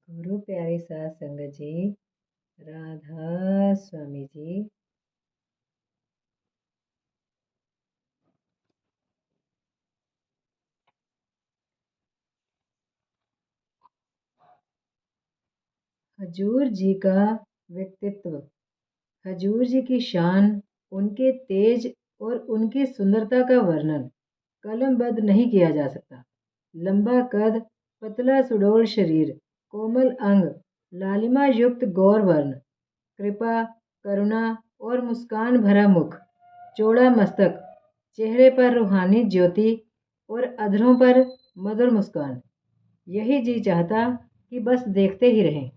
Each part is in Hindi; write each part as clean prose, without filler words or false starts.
गुरु प्यारी साध संगत जी, राधा स्वामी जी। हजूर जी का व्यक्तित्व, हजूर जी की शान, उनके तेज और उनकी सुंदरता का वर्णन कलमबद्ध नहीं किया जा सकता। लंबा कद, पतला सुडौल शरीर, कोमल अंग, लालिमा युक्त गौर वर्ण, कृपा, करुणा और मुस्कान भरा मुख, चौड़ा मस्तक, चेहरे पर रूहानी ज्योति और अधरों पर मधुर मुस्कान। यही जी चाहता कि बस देखते ही रहें।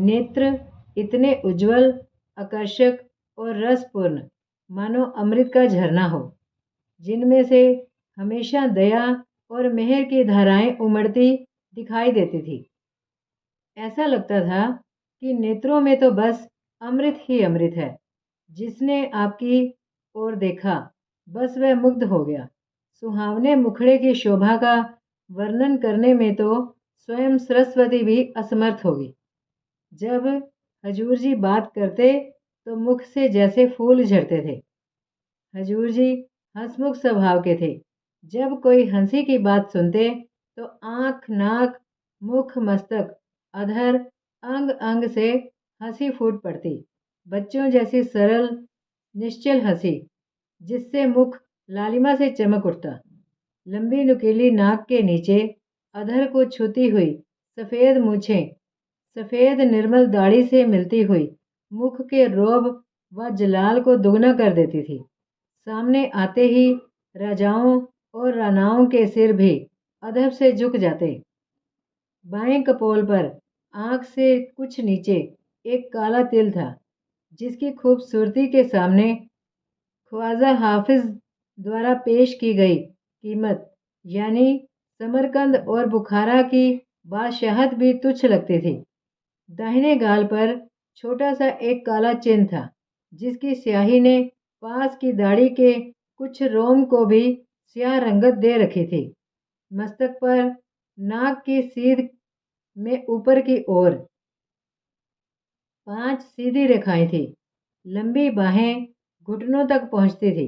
नेत्र इतने उज्जवल, आकर्षक और रसपूर्ण, मानो अमृत का झरना हो, जिनमें से हमेशा दया और मेहर की धाराएं उमड़ती दिखाई देती थी। ऐसा लगता था कि नेत्रों में तो बस अमृत ही अमृत है। जिसने आपकी ओर देखा, बस वह मुग्ध हो गया। सुहावने मुखड़े की शोभा का वर्णन करने में तो स्वयं सरस्वती भी असमर्थ होगी। जब हजूर जी बात करते तो मुख से जैसे फूल झड़ते थे। हजूर जी हंसमुख स्वभाव के थे। जब कोई हंसी की बात सुनते तो आंख, नाक, मुख, मस्तक, अधर, अंग अंग से हंसी फूट पड़ती। बच्चों जैसी सरल निश्चल हंसी, जिससे मुख लालिमा से चमक उठता। लंबी नुकीली नाक के नीचे अधर को छूती हुई सफ़ेद मूछें सफ़ेद निर्मल दाढ़ी से मिलती हुई मुख के रोब व जलाल को दुगना कर देती थी। सामने आते ही राजाओं और रानाओं के सिर भी अधर से झुक जाते। बाएं कपोल पर आंख से कुछ नीचे एक काला तिल था, जिसकी खूबसूरती के सामने ख्वाजा हाफिज द्वारा पेश की गई कीमत, यानी समरकंद और बुखारा की बादशाहत भी तुच्छ लगती थी। दाहिने गाल पर छोटा सा एक काला चिन्ह था, जिसकी स्याही ने पास की दाढ़ी के कुछ रोम को भी स्याह रंगत दे रखी थी। मस्तक पर नाक की सीध में ऊपर की ओर 5 सीधी रेखाएं थी। लंबी बाहें घुटनों तक पहुंचती थी।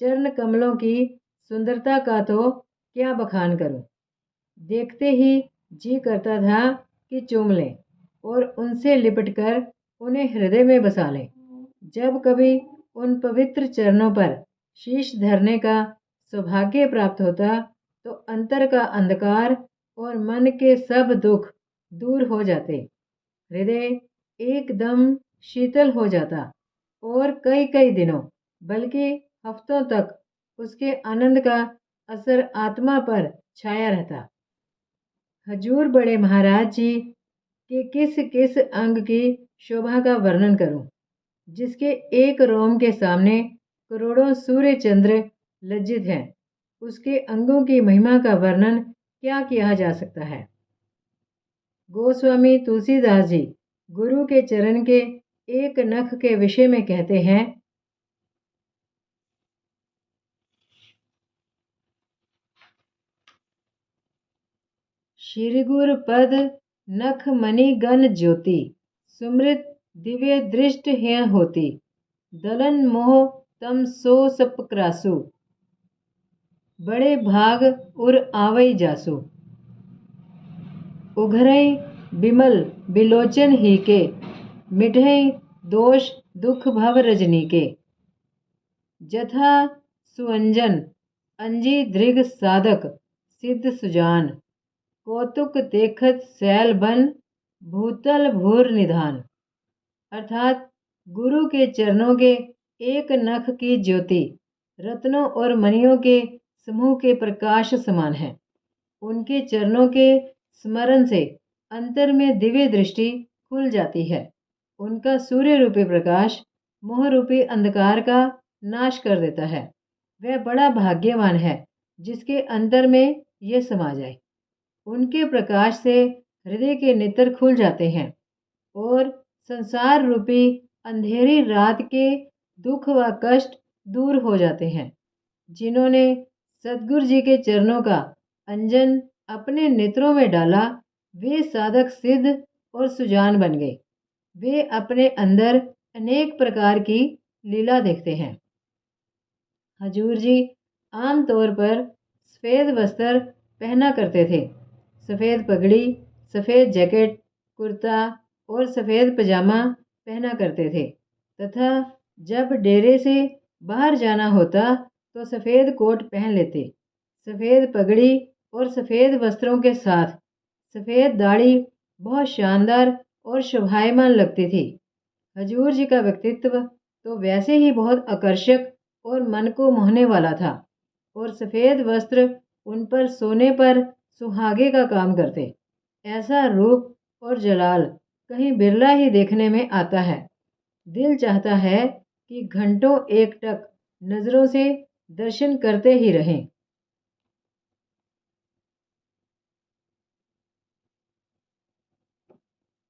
चरण कमलों की सुंदरता का तो क्या बखान करूं। देखते ही जी करता था कि चूम लें और उनसे लिपटकर उन्हें हृदय में बसा लें। जब कभी उन पवित्र चरणों पर शीश धरने का सौभाग्य प्राप्त होता तो अंतर का अंधकार और मन के सब दुख दूर हो जाते। हृदय एकदम शीतल हो जाता और कई कई दिनों, बल्कि हफ्तों तक उसके आनंद का असर आत्मा पर छाया रहता। हजूर बड़े महाराज जी के किस किस अंग की शोभा का वर्णन करूं, जिसके एक रोम के सामने करोड़ों सूर्य चंद्र लज्जित हैं। उसके अंगों की महिमा का वर्णन क्या किया जा सकता है। गोस्वामी तुलसीदास जी गुरु के चरण के एक नख के विषय में कहते हैं, श्री गुरु पद नख मणि गण ज्योति, सुमृत दिव्य दृष्ट है होती, दलन मोह तम सो सपक्रासु, बड़े भाग उर आवई जासु। उघरई बिमल बिलोचन ही के, मिटई दोष दुख भव रजनी के। जथा सुअंजन अंजी दृग साधक, सिद्ध सुजान, कौतुक देखत सैल बन, भूतल भूर निधान। अर्थात गुरु के चरणों के एक नख की ज्योति रत्नों और मणियों के समूह के प्रकाश समान है। उनके चरणों के स्मरण से अंतर में दिव्य दृष्टि खुल जाती है। उनका सूर्य रूपी प्रकाश मोह रूपी अंधकार का नाश कर देता है। वह बड़ा भाग्यवान है जिसके अंतर में यह समा जाए। उनके प्रकाश से हृदय के नेत्र खुल जाते हैं और संसार रूपी अंधेरी रात के दुख व कष्ट दूर हो जाते हैं। जिन्होंने सदगुरु जी के चरणों का अंजन अपने नेत्रों में डाला, वे साधक सिद्ध और सुजान बन गए। वे अपने अंदर अनेक प्रकार की लीला देखते हैं। हजूर जी आम तौर पर सफ़ेद वस्त्र पहना करते थे। सफ़ेद पगड़ी, सफ़ेद जैकेट, कुर्ता और सफ़ेद पजामा पहना करते थे तथा जब डेरे से बाहर जाना होता तो सफ़ेद कोट पहन लेते। सफ़ेद पगड़ी और सफ़ेद वस्त्रों के साथ सफ़ेद दाढ़ी बहुत शानदार और शोभायमान लगती थी। हजूर जी का व्यक्तित्व तो वैसे ही बहुत आकर्षक और मन को मोहने वाला था और सफ़ेद वस्त्र उन पर सोने पर सुहागे का काम करते। ऐसा रूप और जलाल कहीं बिरला ही देखने में आता है। दिल चाहता है कि घंटों एकटक नज़रों से दर्शन करते ही रहें।